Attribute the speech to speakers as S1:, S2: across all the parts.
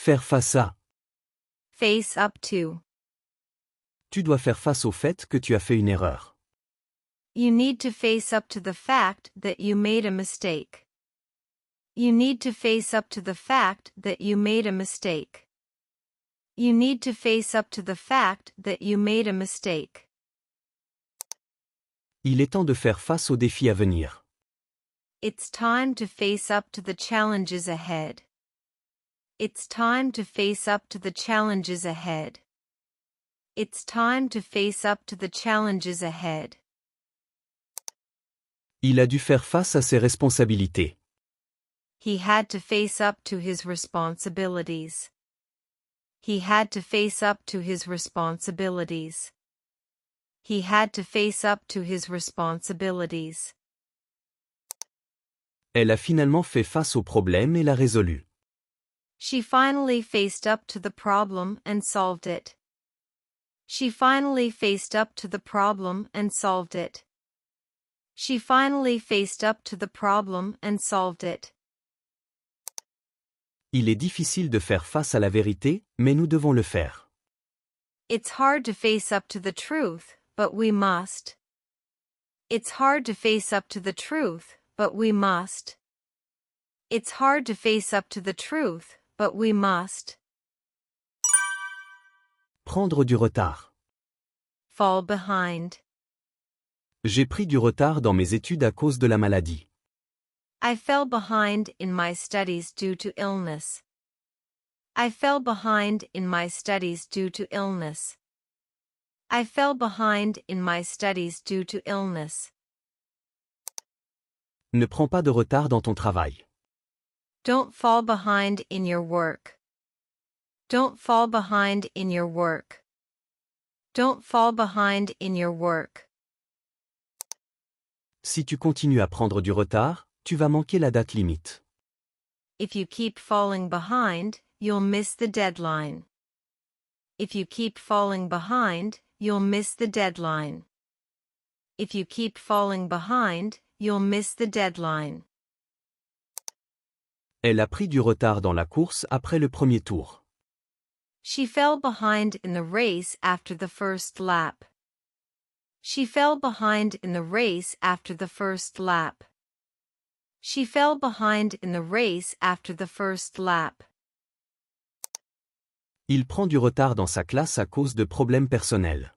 S1: Faire face à.
S2: Face up to.
S1: Tu dois faire face au fait que tu as fait une erreur.
S2: You need to face up to the fact that you made a mistake. You need to face up to the fact that you made a mistake. You need to face up to the fact that you made a mistake.
S1: Il est temps de faire face aux défis à venir.
S2: It's time to face up to the challenges ahead. It's time to face up to the challenges ahead. It's time to face up to the challenges ahead.
S1: Il a dû faire face à ses responsabilités.
S2: He had to face up to his responsibilities. He had to face up to his responsibilities. He had to face up to his responsibilities.
S1: Elle a finalement fait face au problème et l'a résolu.
S2: She finally faced up to the problem and solved it. She finally faced up to the problem and solved it. She finally faced up to the problem and solved it.
S1: Il est difficile de faire face à la vérité, mais nous devons le faire.
S2: It's hard to face up to the truth, but we must. It's hard to face up to the truth, but we must. It's hard to face up to the truth, but we must.
S1: Prendre du retard.
S2: Fall behind.
S1: J'ai pris du retard dans mes études à cause de la maladie.
S2: I fell behind in my studies due to illness. I fell behind in my studies due to illness. I fell behind in my studies due to illness.
S1: Ne prends pas de retard dans ton travail.
S2: Don't fall behind in your work. Don't fall behind in your work. Don't fall behind in your work.
S1: Si tu continues à prendre du retard, tu vas manquer la date limite.
S2: If you keep falling behind, you'll miss the deadline. If you keep falling behind, you'll miss the deadline. If you keep falling behind, you'll miss the deadline.
S1: Elle a pris du retard dans la course après le premier tour.
S2: She fell behind in the race after the first lap. She fell behind in the race after the first lap. She fell behind in the race after the first lap.
S1: Il prend du retard dans sa classe à cause de problèmes personnels.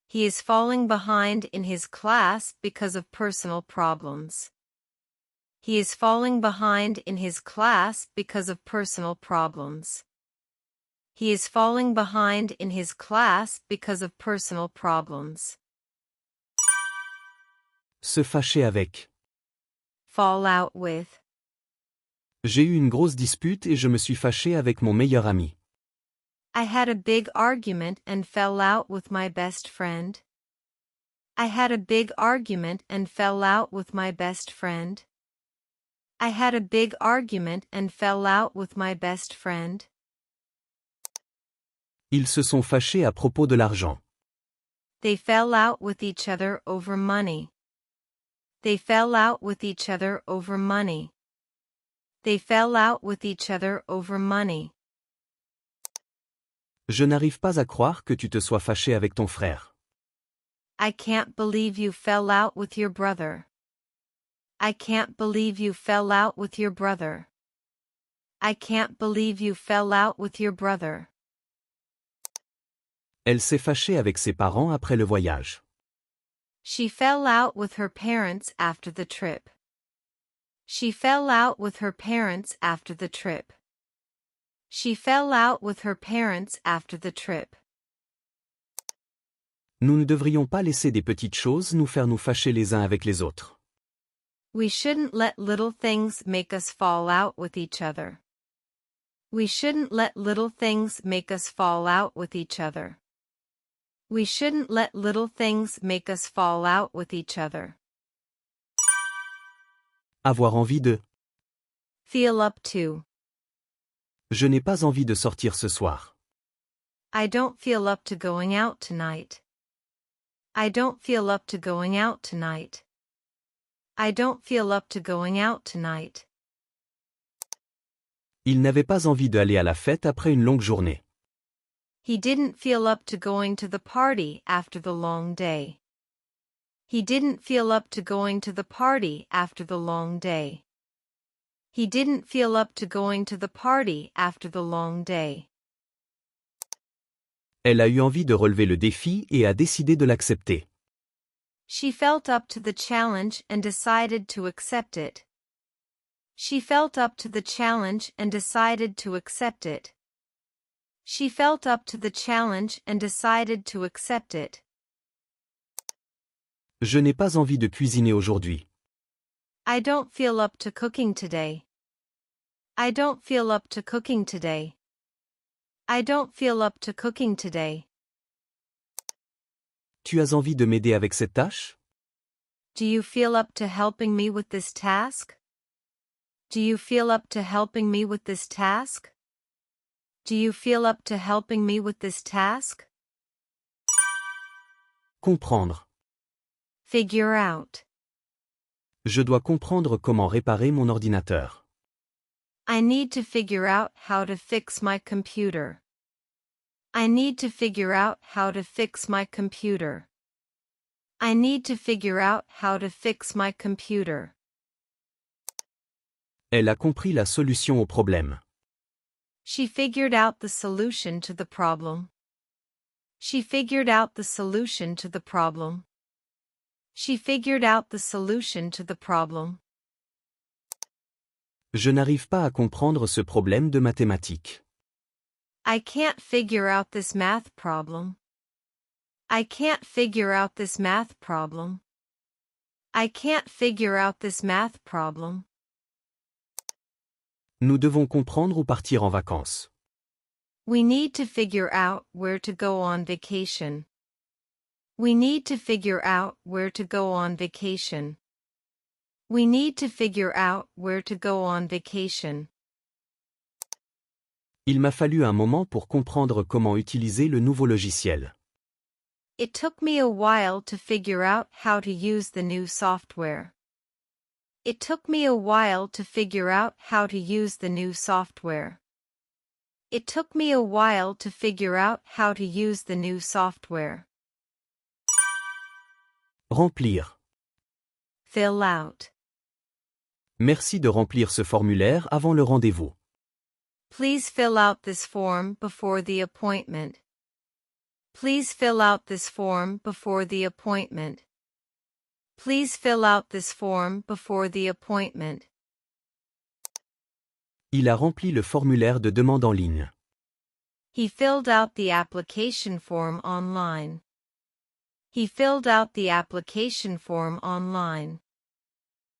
S2: He is falling behind in his class because of personal problems. He is falling behind in his class because of personal problems. He is falling behind in his class because of personal problems.
S1: Se fâcher avec.
S2: Fall out with.
S1: J'ai eu une grosse dispute et je me suis fâché avec mon meilleur ami.
S2: I had a big argument and fell out with my best friend. I had a big argument and fell out with my best friend. I had a big argument and fell out with my best friend.
S1: Ils se sont fâchés à propos de l'argent.
S2: They fell out with each other over money. They fell out with each other over money. They fell out with each other over money.
S1: Je n'arrive pas à croire que tu te sois fâché avec ton frère.
S2: I can't believe you fell out with your brother. I can't believe you fell out with your brother. I can't believe you fell out with your brother.
S1: Elle s'est fâchée avec ses parents après le voyage.
S2: She fell out with her parents after the trip. She fell out with her parents after the trip. She fell out with her parents after the trip.
S1: Nous ne devrions pas laisser des petites choses nous faire nous fâcher les uns avec les autres.
S2: We shouldn't let little things make us fall out with each other. We shouldn't let little things make us fall out with each other. We shouldn't let little things make us fall out with each other.
S1: Avoir envie de.
S2: Feel up to.
S1: Je n'ai pas envie de sortir ce soir.
S2: I don't feel up to going out tonight. I don't feel up to going out tonight. I don't feel up to going out tonight.
S1: Il n'avait pas envie d'aller à la fête après une longue journée.
S2: He didn't feel up to going to the party after the long day. He didn't feel up to going to the party after the long day. He didn't feel up to going to the party after the long day.
S1: Elle a eu envie de relever le défi et a décidé de l'accepter.
S2: She felt up to the challenge and decided to accept it. She felt up to the challenge and decided to accept it. She felt up to the challenge and decided to accept it.
S1: Je n'ai pas envie de cuisiner aujourd'hui.
S2: I don't feel up to cooking today. I don't feel up to cooking today. I don't feel up to cooking today.
S1: Tu as envie de m'aider avec cette tâche?
S2: Do you feel up to helping me with this task? Do you feel up to helping me with this task? Do you feel up to helping me with this task?
S1: Comprendre.
S2: Figure out.
S1: Je dois comprendre comment réparer mon ordinateur.
S2: I need to figure out how to fix my computer. I need to figure out how to fix my computer. I need to figure out how to fix my computer.
S1: Elle a compris la solution au problème.
S2: She figured out the solution to the problem. She figured out the solution to the problem. She figured out the solution to the problem.
S1: Je n'arrive pas à comprendre ce problème de mathématiques.
S2: I can't figure out this math problem. I can't figure out this math problem. I can't figure out this math problem.
S1: Nous devons comprendre où partir en vacances.
S2: We need to figure out where to go on vacation. We need to figure out where to go on vacation. We need to figure out where to go on vacation.
S1: Il m'a fallu un moment pour comprendre comment utiliser le nouveau logiciel.
S2: It took me a while to figure out how to use the new software. It took me a while to figure out how to use the new software. It took me a while to figure out how to use the new software.
S1: Remplir.
S2: Fill out.
S1: Merci de remplir ce formulaire avant le rendez-vous.
S2: Please fill out this form before the appointment. Please fill out this form before the appointment. Please fill out this form before the appointment.
S1: Il a rempli le formulaire de demande en ligne.
S2: He filled out the application form online. He filled out the application form online.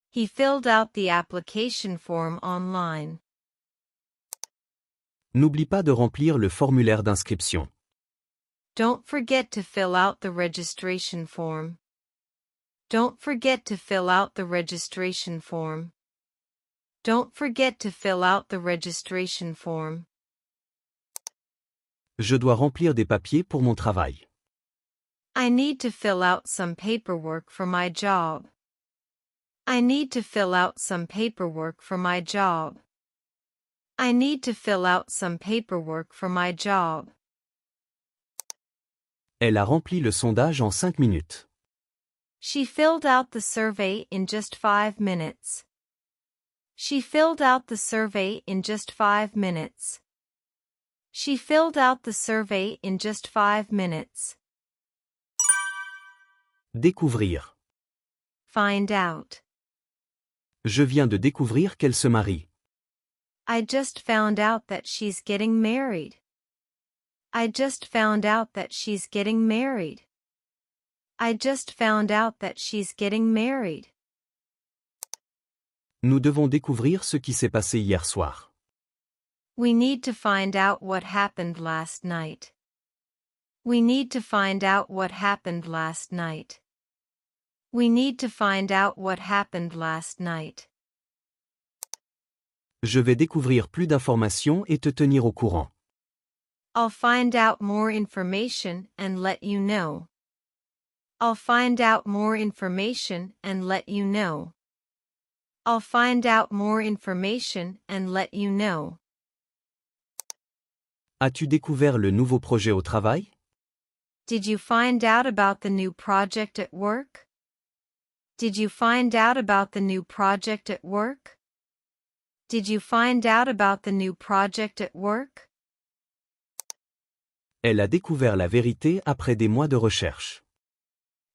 S2: He filled out the application form online.
S1: N'oublie pas de remplir le formulaire d'inscription.
S2: Don't forget to fill out the registration form. Don't forget to fill out the registration form. Don't forget to fill out the registration form.
S1: Je dois remplir des papiers pour mon travail.
S2: I need to fill out some paperwork for my job. I need to fill out some paperwork for my job. I need to fill out some paperwork for my job.
S1: Elle a rempli le sondage en 5 minutes.
S2: She filled out the survey in just 5 minutes. She filled out the survey in just 5 minutes. She filled out the survey in just 5 minutes.
S1: Découvrir.
S2: Find out.
S1: Je viens de découvrir qu'elle se marie.
S2: I just found out that she's getting married. I just found out that she's getting married. I just found out that she's getting married.
S1: Nous devons découvrir ce qui s'est passé hier soir.
S2: We need to find out what happened last night. We need to find out what happened last night. We need to find out what happened last night.
S1: Je vais découvrir plus d'informations et te tenir au courant.
S2: I'll find out more information and let you know. I'll find out more information and let you know. I'll find out more information and let you know.
S1: As-tu découvert le nouveau projet au travail?
S2: Did you find out about the new project at work? Did you find out about the new project at work? Did you find out about the new project at work?
S1: Elle a découvert la vérité après des mois de recherche.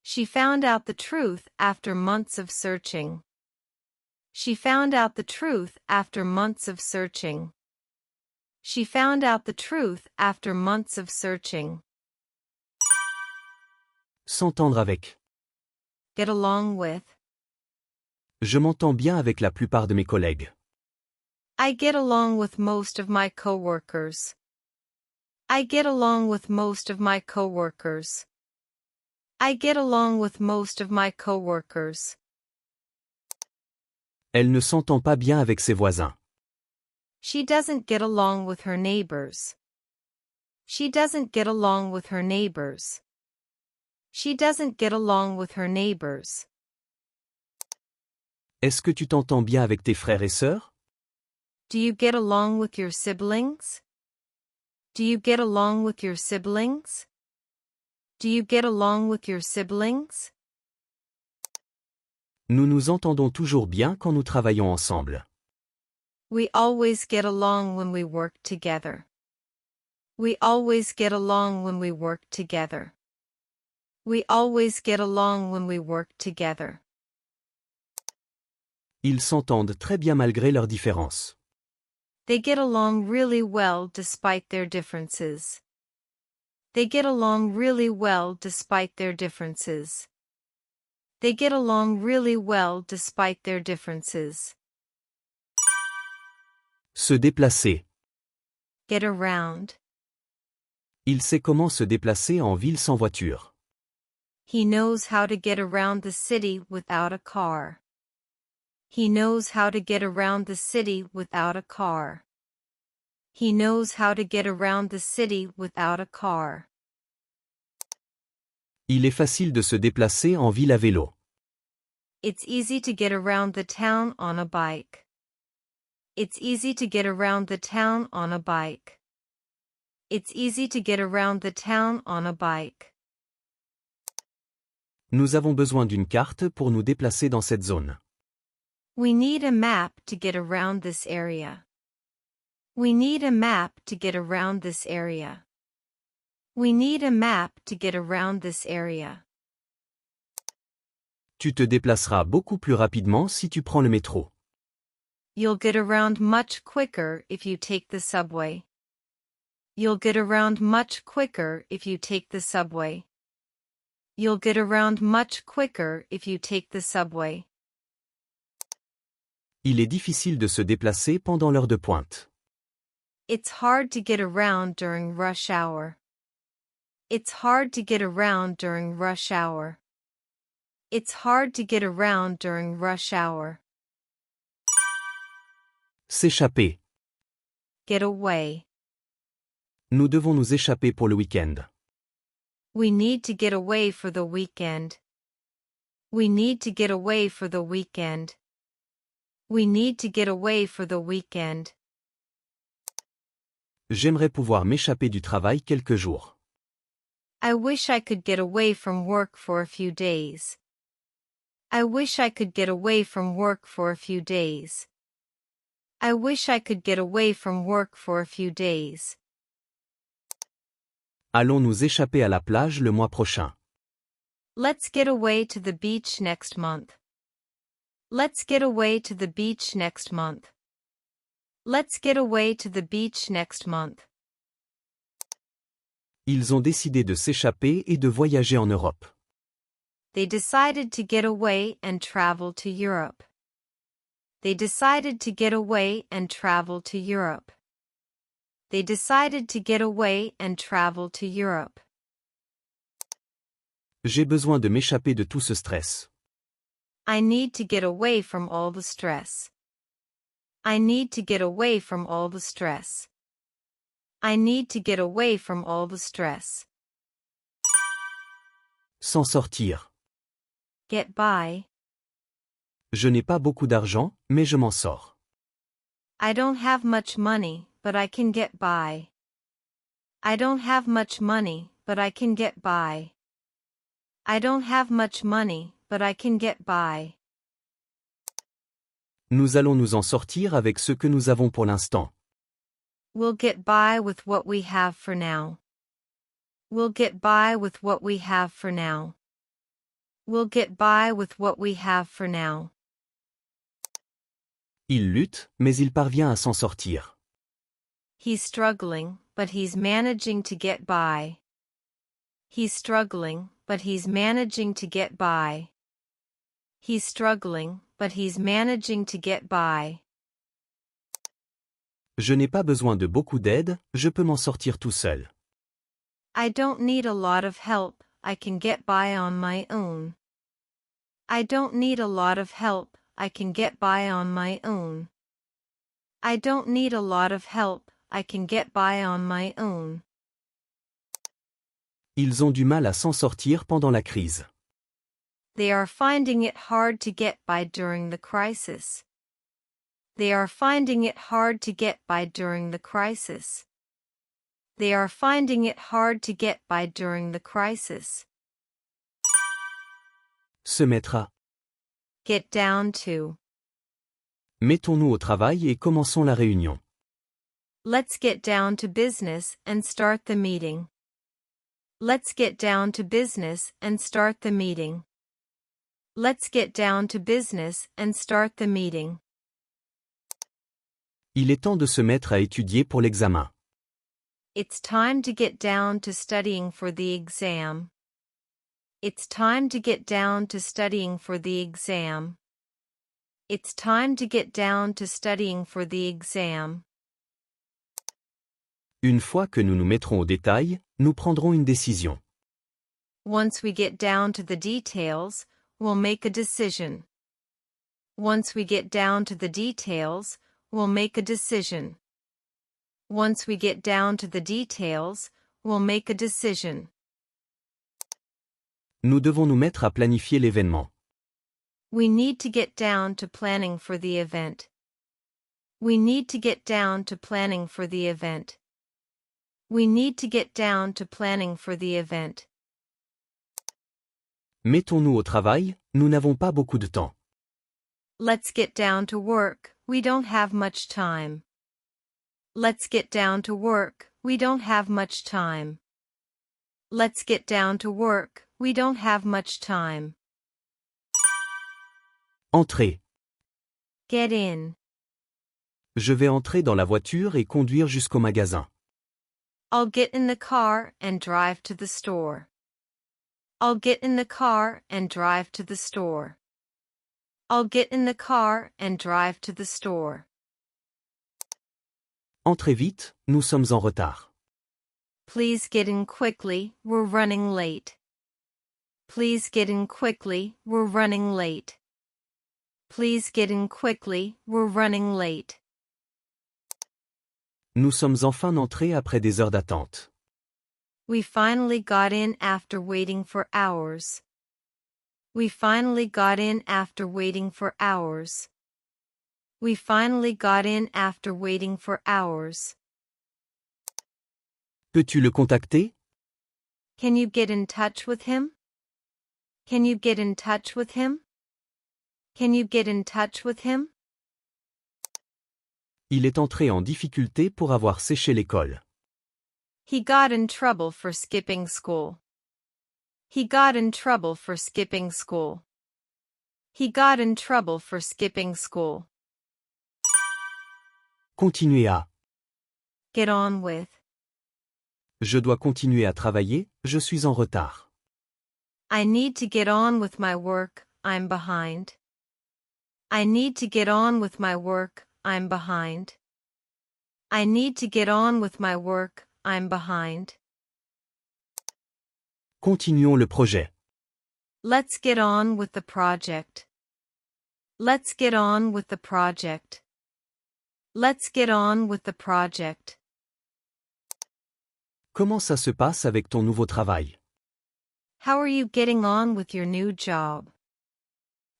S2: She found out the truth after months of searching. She found out the truth after months of searching. She found out the truth after months of searching.
S1: S'entendre avec.
S2: Get along with.
S1: Je m'entends bien avec la plupart de mes collègues.
S2: I get along with most of my coworkers. I get along with most of my coworkers. I get along with most of my coworkers.
S1: Elle ne s'entend pas bien avec ses voisins.
S2: She doesn't get along with her neighbors. She doesn't get along with her neighbors. She doesn't get along with her neighbors.
S1: Est-ce que tu t'entends bien avec tes frères et sœurs?
S2: Do you get along with your siblings? Do you get along with your siblings? Do you get along with your siblings?
S1: Nous nous entendons toujours bien quand nous travaillons ensemble.
S2: We always get along when we work together. We always get along when we work together. We always get along when we work together.
S1: Ils s'entendent très bien malgré leurs différences.
S2: They get along really well despite their differences. They get along really well despite their differences. They get along really well despite their differences.
S1: Se déplacer.
S2: Get around.
S1: Il sait comment se déplacer en ville sans voiture.
S2: He knows how to get around the city without a car. He knows how to get around the city without a car. He knows how to get around the city without a car.
S1: Il est facile de se déplacer en ville à vélo.
S2: It's easy to get around the town on a bike. It's easy to get around the town on a bike. It's easy to get around the town on a bike.
S1: Nous avons besoin d'une carte pour nous déplacer dans cette zone.
S2: We need a map to get around this area. We need a map to get around this area. We need a map to get around this area.
S1: Tu te déplaceras beaucoup plus rapidement si tu prends le métro.
S2: You'll get around much quicker if you take the subway. You'll get around much quicker if you take the subway. You'll get around much quicker if you take the subway.
S1: Il est difficile de se déplacer pendant l'heure de pointe.
S2: It's hard to get around during rush hour. It's hard to get around during rush hour. It's hard to get around during rush hour.
S1: S'échapper.
S2: Get away.
S1: Nous devons nous échapper pour le week-end.
S2: We need to get away for the weekend. We need to get away for the weekend. We need to get away for the weekend.
S1: J'aimerais pouvoir m'échapper du travail quelques jours.
S2: I wish I could get away from work for a few days. I wish I could get away from work for a few days. I wish I could get away from work for a few days.
S1: Allons nous échapper à la plage le mois prochain.
S2: Let's get away to the beach next month. Let's get away to the beach next month. Let's get away to the beach next month.
S1: Ils ont décidé de s'échapper et de voyager en Europe.
S2: They decided to get away and travel to Europe. They decided to get away and travel to Europe. They decided to get away and travel to Europe.
S1: J'ai besoin de m'échapper de tout ce stress.
S2: I need to get away from all the stress. I need to get away from all the stress. I need to get away from all the stress.
S1: S'en sortir.
S2: Get by.
S1: Je n'ai pas beaucoup d'argent, mais je m'en sors.
S2: I don't have much money, but I can get by. I don't have much money, but I can get by. I don't have much money, but I can get by.
S1: Nous allons nous en sortir avec ce que nous avons pour l'instant.
S2: We'll get by with what we have for now. We'll get by with what we have for now. We'll get by with what we have for now.
S1: Il lutte, mais il parvient à s'en sortir.
S2: He's struggling, but he's managing to get by. He's struggling, but he's managing to get by. He's struggling, but he's managing to get by.
S1: Je n'ai pas besoin de beaucoup d'aide, je peux m'en sortir tout seul.
S2: I don't need a lot of help, I can get by on my own. I don't need a lot of help, I can get by on my own. I don't need a lot of help, I can get by on my own.
S1: Ils ont du mal à s'en sortir pendant la crise.
S2: They are finding it hard to get by during the crisis. They are finding it hard to get by during the crisis. They are finding it hard to get by during the crisis.
S1: Se mettre à.
S2: Get down to.
S1: Mettons-nous au travail et commençons la réunion.
S2: Let's get down to business and start the meeting. Let's get down to business and start the meeting. Let's get down to business and start the meeting.
S1: Il est temps de se mettre à étudier pour l'examen.
S2: It's time to get down to studying for the exam. It's time to get down to studying for the exam. It's time to get down to studying for the exam.
S1: Une fois que nous nous mettrons au détail, nous prendrons une décision.
S2: Once we get down to the details, we'll make a decision. Once we get down to the details, we'll make a decision. Once we get down to the details, we'll make a decision.
S1: Nous devons nous mettre à planifier l'événement.
S2: We need to get down to planning for the event. We need to get down to planning for the event. We need to get down to planning for the event.
S1: Mettons-nous au travail, nous n'avons pas beaucoup de temps.
S2: Let's get down to work, we don't have much time. Let's get down to work, we don't have much time. Let's get down to work, we don't have much time.
S1: Entrer.
S2: Get in.
S1: Je vais entrer dans la voiture et conduire jusqu'au magasin.
S2: I'll get in the car and drive to the store. I'll get in the car and drive to the store. I'll get in the car and drive to the store.
S1: Entrez vite, nous sommes en retard.
S2: Please get in quickly, we're running late. Please get in quickly, we're running late. Please get in quickly, we're running late.
S1: Nous sommes enfin entrés après des heures d'attente.
S2: We finally got in after waiting for hours. We finally got in after waiting for hours. We finally got in after waiting for hours.
S1: Peux-tu le contacter?
S2: Can you get in touch with him? Can you get in touch with him? Can you get in touch with him?
S1: Il est entré en difficulté pour avoir séché l'école.
S2: He got in trouble for skipping school. He got in trouble for skipping school. He got in trouble for skipping school.
S1: Continuer à.
S2: Get on with.
S1: Je dois continuer à travailler, je suis en retard.
S2: I need to get on with my work, I'm behind. I need to get on with my work, I'm behind. I need to get on with my work, I'm behind.
S1: Continuons le projet.
S2: Let's get on with the project. Let's get on with the project. Let's get on with the project.
S1: Comment ça se passe avec ton nouveau travail?
S2: How are you getting on with your new job?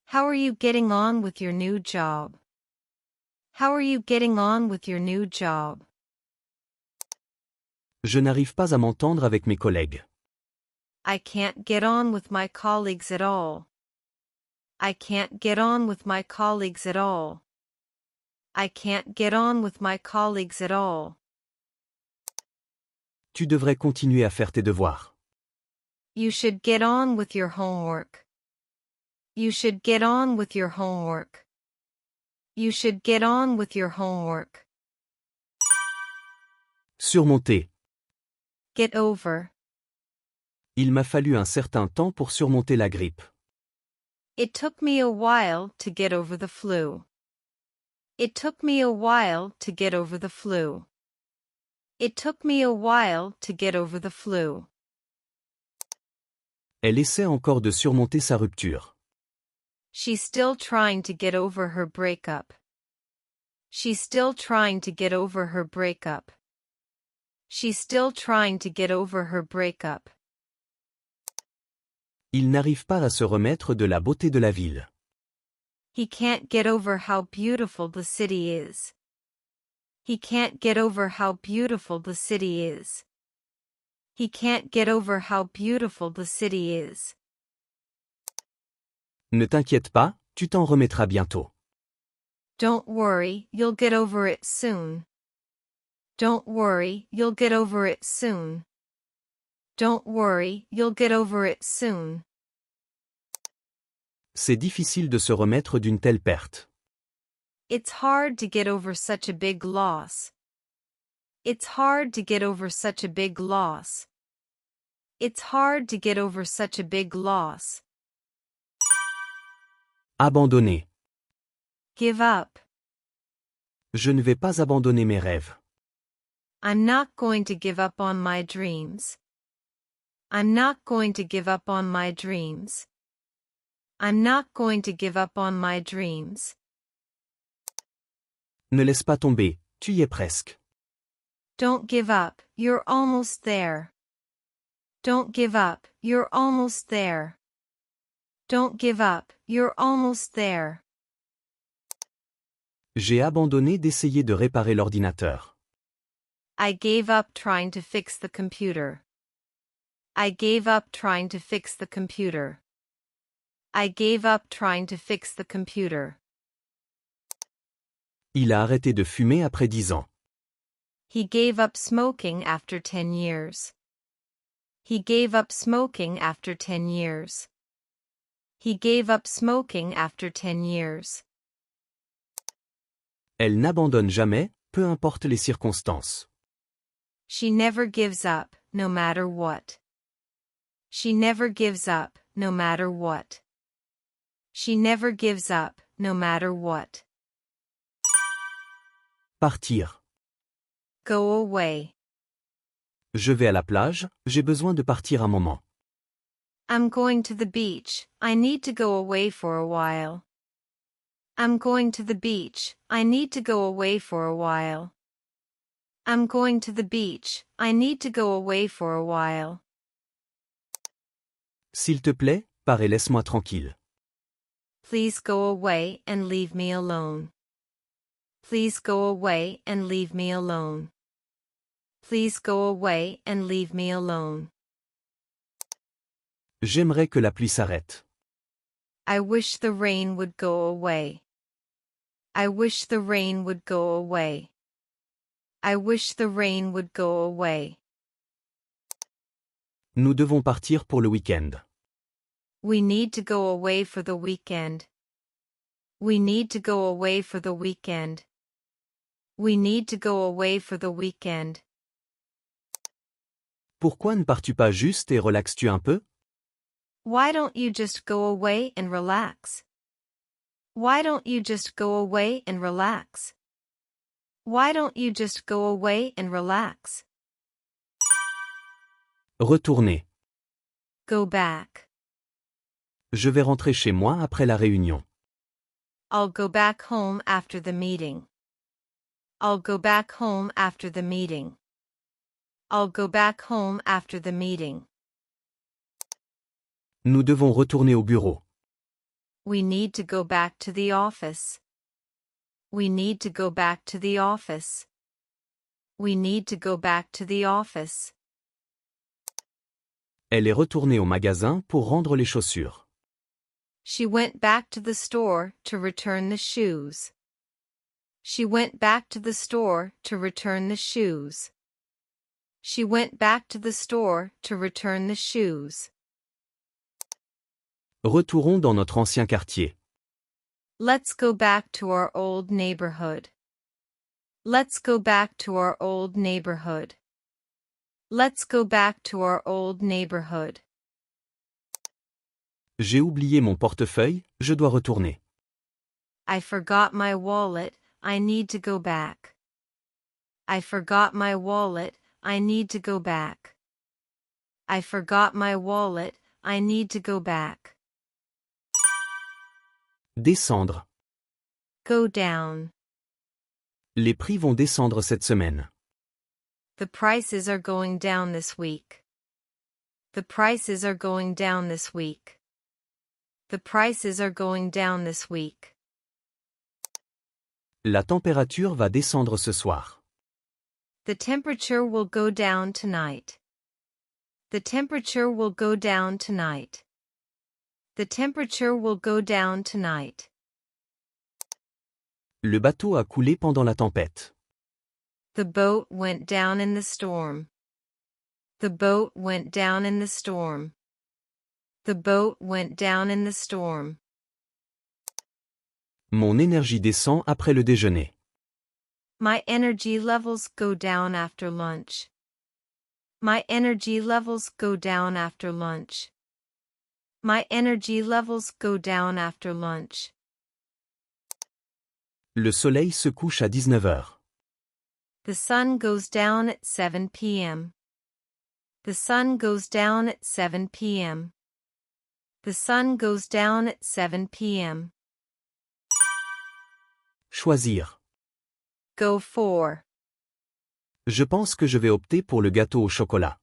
S2: How are you getting on with your new job? How are you getting on with your new job?
S1: Je n'arrive pas à m'entendre avec mes collègues.
S2: I can't get on with my colleagues at all. I can't get on with my colleagues at all. I can't get on with my colleagues at all.
S1: Tu devrais continuer à faire tes devoirs.
S2: You should get on with your homework. You should get on with your homework. You should get on with your homework.
S1: Surmonter.
S2: Get over.
S1: Il m'a fallu un certain temps pour surmonter la grippe.
S2: It took me a while to get over the flu. It took me a while to get over the flu. It took me a while to get over the flu.
S1: Elle essaie encore de surmonter sa rupture.
S2: She's still trying to get over her breakup. She's still trying to get over her breakup. She's still trying to get over her breakup.
S1: Il n'arrive pas à se remettre de la beauté de la ville.
S2: He can't get over how beautiful the city is. He can't get over how beautiful the city is. He can't get over how beautiful the city is.
S1: Ne t'inquiète pas, tu t'en remettras bientôt.
S2: Don't worry, you'll get over it soon. Don't worry, you'll get over it soon. Don't worry, you'll get over it soon.
S1: C'est difficile de se remettre d'une telle perte.
S2: It's hard to get over such a big loss. It's hard to get over such a big loss. It's hard to get over such a big loss.
S1: Abandonner.
S2: Give up.
S1: Je ne vais pas abandonner mes rêves.
S2: I'm not going to give up on my dreams. I'm not going to give up on my dreams. I'm not going to give up on my dreams.
S1: Ne laisse pas tomber, tu y es presque.
S2: Don't give up, you're almost there. Don't give up, you're almost there. Don't give up, you're almost there.
S1: J'ai abandonné d'essayer de réparer l'ordinateur.
S2: I gave up trying to fix the computer. I gave up trying to fix the computer. I gave up trying to fix the computer.
S1: Il a arrêté de fumer après 10 ans.
S2: He gave up smoking after 10 years. He gave up smoking after 10 years. He gave up smoking after 10 years.
S1: Elle n'abandonne jamais, peu importe les circonstances.
S2: She never gives up, no matter what. She never gives up, no matter what. She never gives up, no matter what.
S1: Partir.
S2: Go away.
S1: Je vais à la plage, j'ai besoin de partir un moment.
S2: I'm going to the beach, I need to go away for a while. I'm going to the beach, I need to go away for a while. I'm going to the beach, I need to go away for a while.
S1: S'il te plaît, pars et laisse-moi tranquille.
S2: Please go away and leave me alone. Please go away and leave me alone. Please go away and leave me alone.
S1: J'aimerais que la pluie s'arrête.
S2: I wish the rain would go away. I wish the rain would go away. I wish the rain would go away.
S1: Nous devons partir pour le week-end.
S2: We need to go away for the weekend. We need to go away for the weekend. We need to go away for the weekend.
S1: Pourquoi ne pars-tu pas juste et relaxes-tu un peu?
S2: Why don't you just go away and relax? Why don't you just go away and relax? Why don't you just go away and relax?
S1: Retourner.
S2: Go back.
S1: Je vais rentrer chez moi après la réunion.
S2: I'll go back home after the meeting. I'll go back home after the meeting. I'll go back home after the meeting.
S1: Nous devons retourner au bureau.
S2: We need to go back to the office. We need to go back to the office. We need to go back to the office.
S1: Elle est retournée au magasin pour rendre les chaussures.
S2: She went back to the store to return the shoes. She went back to the store to return the shoes. She went back to the store to return the shoes.
S1: Retournons dans notre ancien quartier.
S2: Let's go back to our old neighborhood. Let's go back to our old neighborhood. Let's go back to our old neighborhood.
S1: J'ai oublié mon portefeuille, je dois retourner.
S2: I forgot my wallet, I need to go back. I forgot my wallet, I need to go back. I forgot my wallet, I need to go back.
S1: Descendre.
S2: Go down.
S1: Les prix vont descendre cette semaine.
S2: The prices are going down this week. The prices are going down this week. The prices are going down this week.
S1: La température va descendre ce soir.
S2: The temperature will go down tonight. The temperature will go down tonight. The temperature will go down tonight.
S1: Le bateau a coulé pendant la tempête.
S2: The boat went down in the storm. The boat went down in the storm. The boat went down in the storm.
S1: Mon énergie descend après le déjeuner.
S2: My energy levels go down after lunch. My energy levels go down after lunch. My energy levels go down after lunch.
S1: Le soleil se couche à 19 heures.
S2: The sun goes down at 7 p.m. The sun goes down at 7 p.m. The sun goes down at 7 p.m.
S1: Choisir.
S2: Go for.
S1: Je pense que je vais opter pour le gâteau au chocolat.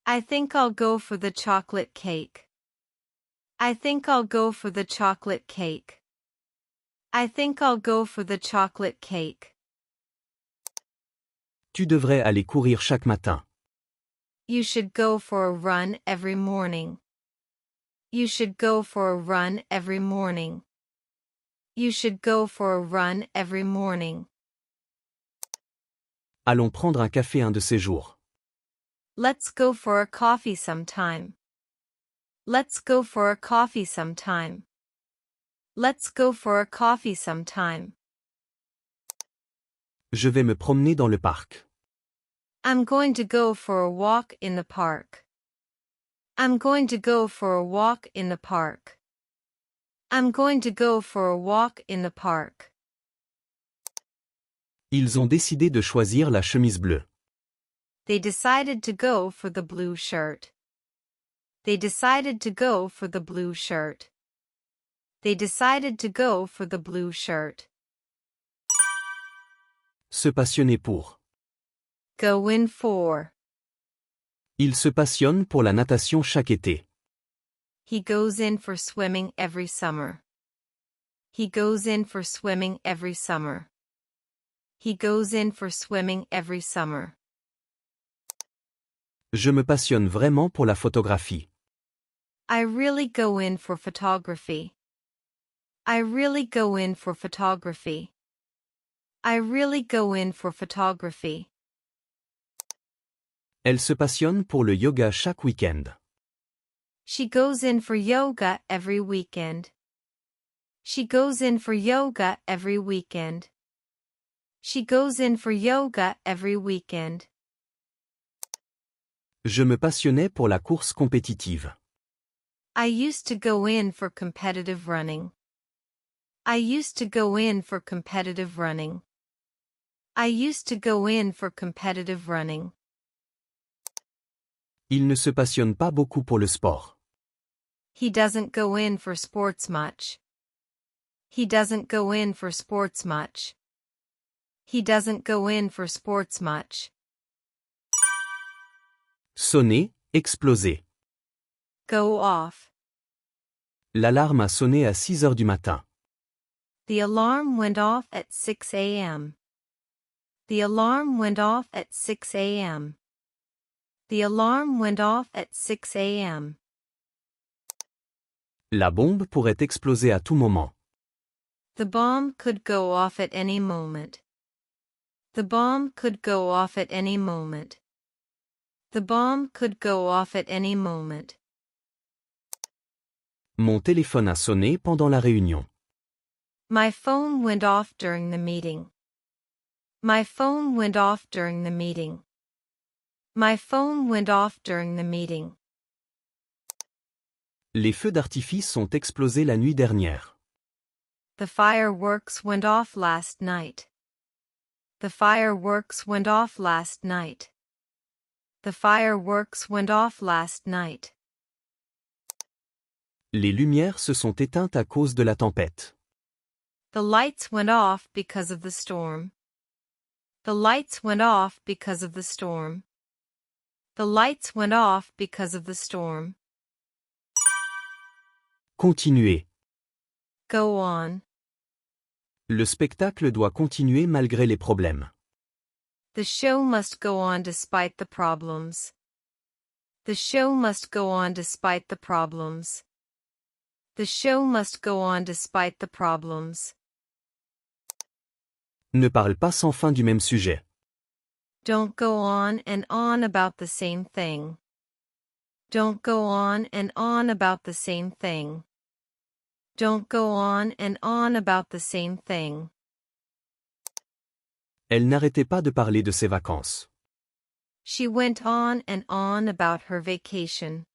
S2: I think I'll go for the chocolate cake. I think I'll go for the chocolate cake. I think I'll go for the chocolate cake.
S1: Tu devrais aller courir chaque matin.
S2: You should go for a run every morning. You should go for a run every morning. You should go for a run every morning.
S1: Allons prendre un café un de ces jours.
S2: Let's go for a coffee sometime. Let's go for a coffee sometime. Let's go for a coffee sometime.
S1: Je vais me promener dans le parc.
S2: I'm going to go for a walk in the park. I'm going to go for a walk in the park. I'm going to go for a walk in the park.
S1: Ils ont décidé de choisir la chemise bleue.
S2: They decided to go for the blue shirt. They decided to go for the blue shirt. They decided to go for the blue shirt.
S1: Se passionner pour.
S2: Go in for.
S1: Il se passionne pour la natation chaque été.
S2: He goes in for swimming every summer. He goes in for swimming every summer. He goes in for swimming every summer.
S1: Je me passionne vraiment pour la photographie.
S2: I really go in for photography. I really go in for photography. I really go in for photography.
S1: Elle se passionne pour le yoga chaque week-end.
S2: She goes in for yoga every weekend. She goes in for yoga every weekend. She goes in for yoga every weekend.
S1: Je me passionnais pour la course compétitive.
S2: I used to go in for competitive running. I used to go in for competitive running. I used to go in for competitive running.
S1: Il ne se passionne pas beaucoup pour le sport.
S2: He doesn't go in for sports much. He doesn't go in for sports much. He doesn't go in for sports much.
S1: Sonner, exploser.
S2: Go off.
S1: L'alarme a sonné à 6 heures du matin.
S2: The alarm went off at 6 a.m. The alarm went off at 6 a.m. The alarm went off at 6 a.m.
S1: La bombe pourrait exploser à tout moment.
S2: The bomb could go off at any moment. The bomb could go off at any moment. The bomb could go off at any moment.
S1: Mon téléphone a sonné pendant la réunion.
S2: My phone went off during the meeting. My phone went off during the meeting. My phone went off during the meeting.
S1: Les feux d'artifice ont explosé la nuit dernière.
S2: The fireworks went off last night. The fireworks went off last night. The fireworks went off last night.
S1: Les lumières se sont éteintes à cause de la tempête.
S2: The lights went off because of the storm. The lights went off because of the storm. The lights went off because of the storm.
S1: Continuez.
S2: Go on.
S1: Le spectacle doit continuer malgré les problèmes.
S2: The show must go on despite the problems. The show must go on despite the problems. The show must go on despite the problems.
S1: Ne parle pas sans fin du même sujet.
S2: Don't go on and on about the same thing. Don't go on and on about the same thing. Don't go on and on about the same thing.
S1: Elle n'arrêtait pas de parler de ses vacances.
S2: She went on and on about her vacation.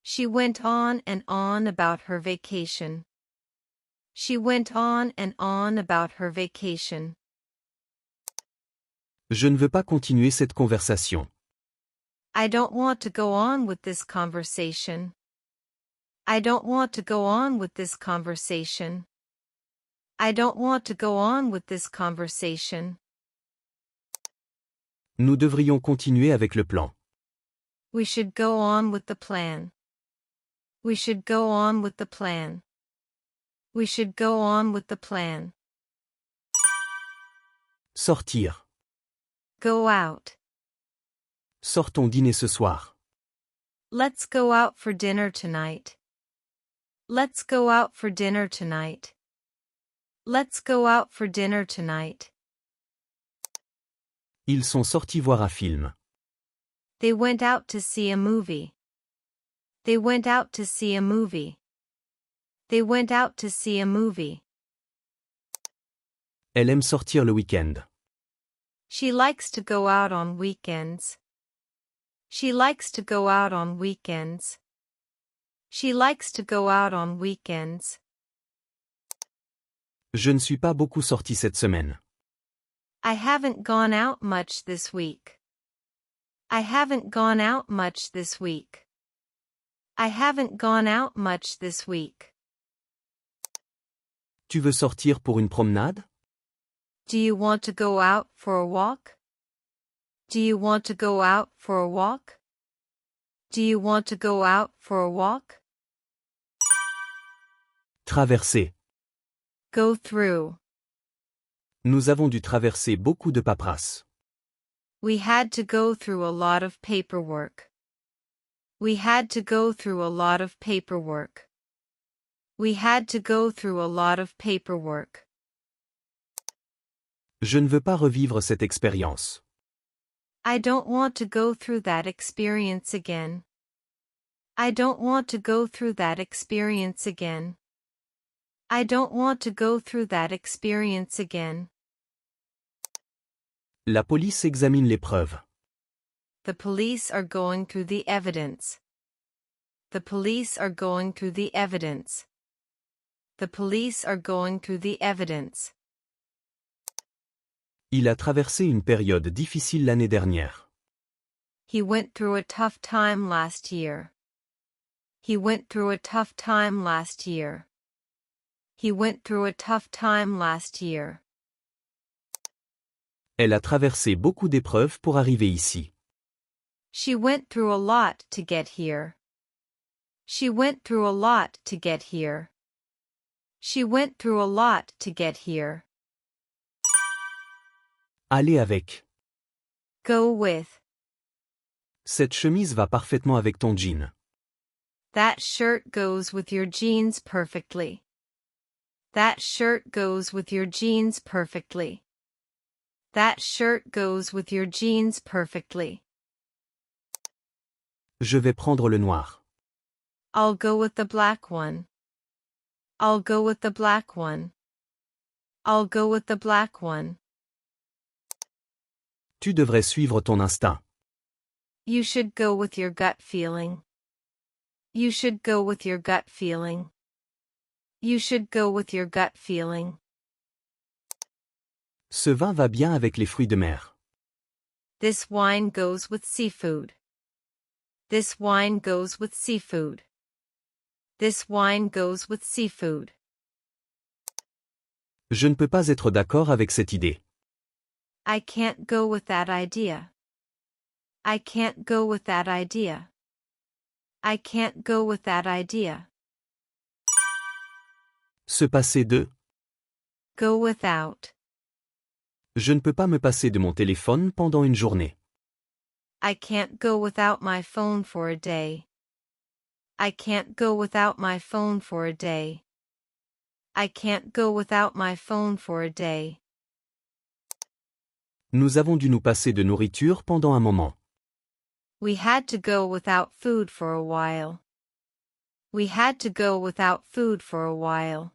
S2: She went on and on about her vacation. She went on and on about her vacation.
S1: Je ne veux pas continuer cette conversation.
S2: I don't want to go on with this conversation. I don't want to go on with this conversation. I don't want to go on with this conversation.
S1: Nous devrions continuer avec le plan.
S2: We should go on with the plan. We should go on with the plan. We should go on with the plan.
S1: Sortir.
S2: Go out.
S1: Sortons dîner ce soir.
S2: Let's go out for dinner tonight. Let's go out for dinner tonight. Let's go out for dinner tonight.
S1: Ils sont sortis voir un film.
S2: They went out to see a movie. They went out to see a movie. They went out to see a movie.
S1: Elle aime sortir le week-end.
S2: She likes to go out on weekends. She likes to go out on weekends. She likes to go out on weekends.
S1: Je ne suis pas beaucoup sorti cette semaine.
S2: I haven't gone out much this week. I haven't gone out much this week. I haven't gone out much this week.
S1: Tu veux sortir pour une promenade?
S2: Do you want to go out for a walk? Do you want to go out for a walk? Do you want to go out for a walk?
S1: Traverser.
S2: Go through.
S1: Nous avons dû traverser beaucoup de paperasse.
S2: We had to go through a lot of paperwork. We had to go through a lot of paperwork. We had to go through a lot of paperwork.
S1: Je ne veux pas revivre cette expérience.
S2: I don't want to go through that experience again. I don't want to go through that experience again. I don't want to go through that experience again.
S1: La police examine les preuves.
S2: The police are going through the evidence. The police are going through the evidence. The police are going through the evidence.
S1: Il a traversé une période difficile l'année dernière.
S2: He went through a tough time last year. He went through a tough time last year. He went through a tough time last year.
S1: Elle a traversé beaucoup d'épreuves pour arriver ici.
S2: She went through a lot to get here. She went through a lot to get here. She went through a lot to get here.
S1: Aller avec.
S2: Go with.
S1: Cette chemise va parfaitement avec ton jean.
S2: That shirt goes with your jeans perfectly. That shirt goes with your jeans perfectly. That shirt goes with your jeans perfectly.
S1: Je vais prendre le noir.
S2: I'll go with the black one. I'll go with the black one. I'll go with the black one.
S1: Tu devrais suivre ton instinct.
S2: You should go with your gut feeling. You should go with your gut feeling. You should go with your gut feeling.
S1: Ce vin va bien avec les fruits de mer.
S2: This wine goes with seafood. This wine goes with seafood. This wine goes with seafood.
S1: Je ne peux pas être d'accord avec cette idée.
S2: I can't go with that idea. I can't go with that idea. I can't go with that idea.
S1: Se passer de.
S2: Go without.
S1: Je ne peux pas me passer de mon téléphone pendant une journée.
S2: I can't go without my phone for a day. I can't go without my phone for a day. I can't go without my phone for a day.
S1: Nous avons dû nous passer de nourriture pendant un moment.
S2: We had to go without food for a while. We had to go without food for a while.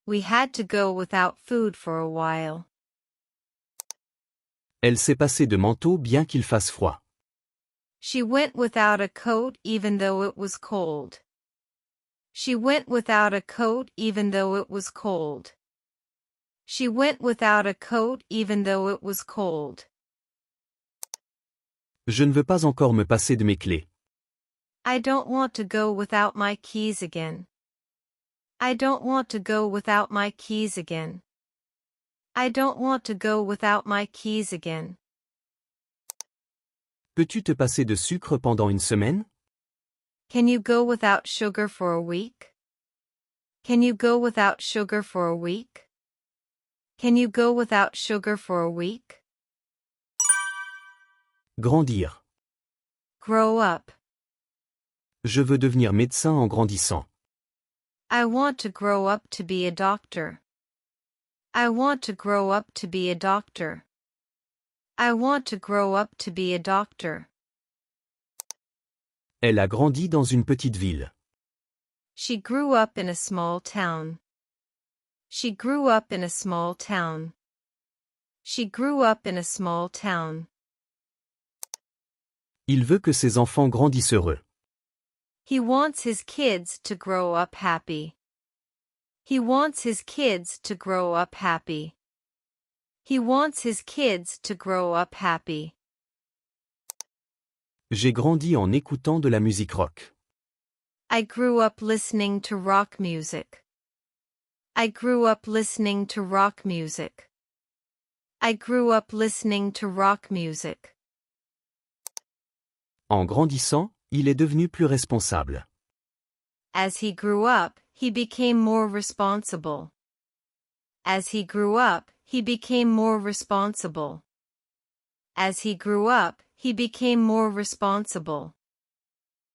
S2: We had to go without food for a while.
S1: Elle s'est passée de manteau bien qu'il fasse froid.
S2: She went without a coat even though it was cold. She went without a coat even though it was cold. She went without a coat even though it was cold.
S1: Je ne veux pas encore me passer de mes clés.
S2: I don't want to go without my keys again. I don't want to go without my keys again. I don't want to go without my keys again.
S1: Peux-tu te passer de sucre pendant une semaine?
S2: Can you go without sugar for a week? Can you go without sugar for a week? Can you go without sugar for a week?
S1: Grandir.
S2: Grow up.
S1: Je veux devenir médecin en grandissant.
S2: I want to grow up to be a doctor. I want to grow up to be a doctor. I want to grow up to be a doctor.
S1: Elle a grandi dans une petite ville.
S2: She grew up in a small town. She grew up in a small town. She grew up in a small town.
S1: Il veut que ses enfants grandissent heureux.
S2: He wants his kids to grow up happy. He wants his kids to grow up happy. He wants his kids to grow up happy.
S1: J'ai grandi en écoutant de la musique rock.
S2: I grew up listening to rock music. I grew up listening to rock music. I grew up listening to rock music.
S1: En grandissant, il est devenu plus responsable.
S2: As he grew up, he became more responsible. As he grew up, he became more responsible. As he grew up, he became more responsible.